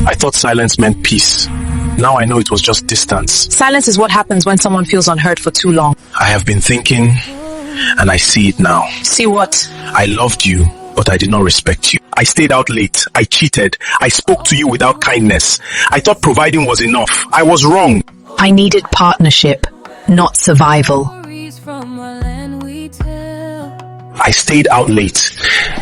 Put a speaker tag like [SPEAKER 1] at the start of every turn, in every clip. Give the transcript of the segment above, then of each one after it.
[SPEAKER 1] I thought silence meant peace. Now I know it was just distance.
[SPEAKER 2] Silence is what happens when someone feels unheard for too long.
[SPEAKER 1] I have been thinking, and I see it now.
[SPEAKER 2] See what?
[SPEAKER 1] I loved you, but I did not respect you. I stayed out late. I cheated. I spoke to you without kindness. I thought providing was enough. I was wrong.
[SPEAKER 2] I needed partnership, not survival.
[SPEAKER 1] I stayed out late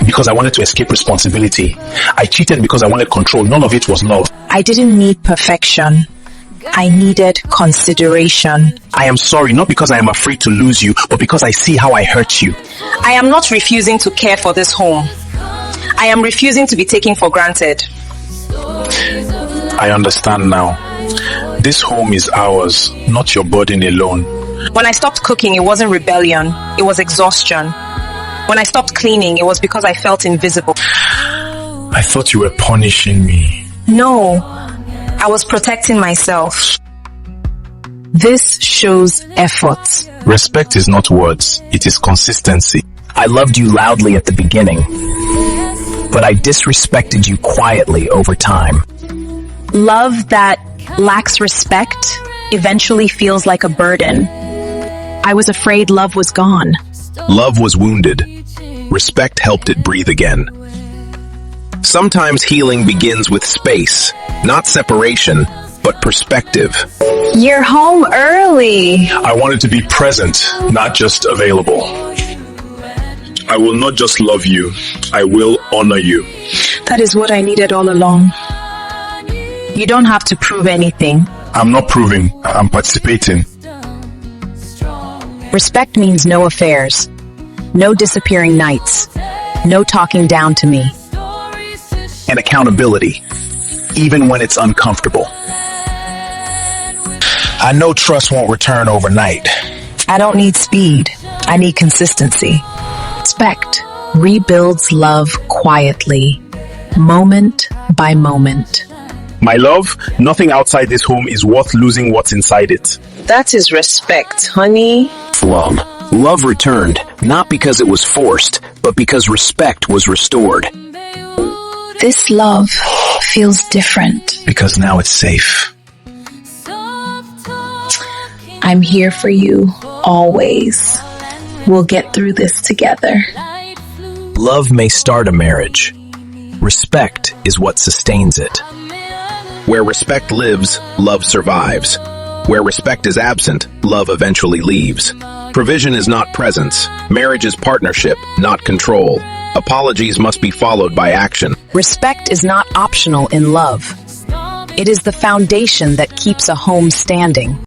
[SPEAKER 1] because I wanted to escape responsibility. I cheated because I wanted control. None of it was love.
[SPEAKER 2] I didn't need perfection. I needed consideration.
[SPEAKER 1] I am sorry, not because I am afraid to lose you, but because I see how I hurt you.
[SPEAKER 2] I am not refusing to care for this home. I am refusing to be taken for granted.
[SPEAKER 1] I understand now. This home is ours, not your burden alone.
[SPEAKER 2] When I stopped cooking, it wasn't rebellion. It was exhaustion. When I stopped cleaning, it was because I felt invisible.
[SPEAKER 1] I thought you were punishing me.
[SPEAKER 2] No, I was protecting myself. This shows effort.
[SPEAKER 1] Respect is not words, it is consistency.
[SPEAKER 3] I loved you loudly at the beginning, but I disrespected you quietly over time.
[SPEAKER 2] Love that lacks respect eventually feels like a burden. I was afraid love was gone.
[SPEAKER 3] Love was wounded. Respect helped it breathe again. Sometimes healing begins with space, not separation, but perspective.
[SPEAKER 2] You're home early.
[SPEAKER 1] I wanted to be present, not just available. I will not just love you, I will honor you.
[SPEAKER 2] That is what I needed all along. You don't have to prove anything.
[SPEAKER 1] I'm not proving, I'm participating.
[SPEAKER 2] Respect means no affairs, no disappearing nights, no talking down to me.
[SPEAKER 3] And accountability, even when it's uncomfortable. I know trust won't return overnight.
[SPEAKER 2] I don't need speed. I need consistency. Respect rebuilds love quietly, moment by moment.
[SPEAKER 1] My love, nothing outside this home is worth losing what's inside it.
[SPEAKER 2] That is respect, honey.
[SPEAKER 3] Love returned, not because it was forced, but because respect was restored.
[SPEAKER 2] This love feels different.
[SPEAKER 1] Because now it's safe.
[SPEAKER 2] I'm here for you, always. We'll get through this together.
[SPEAKER 3] Love may start a marriage. Respect is what sustains it. Where respect lives, love survives. Where respect is absent, love eventually leaves. Provision is not presence. Marriage is partnership, not control. Apologies must be followed by action.
[SPEAKER 2] Respect is not optional in love. It is the foundation that keeps a home standing.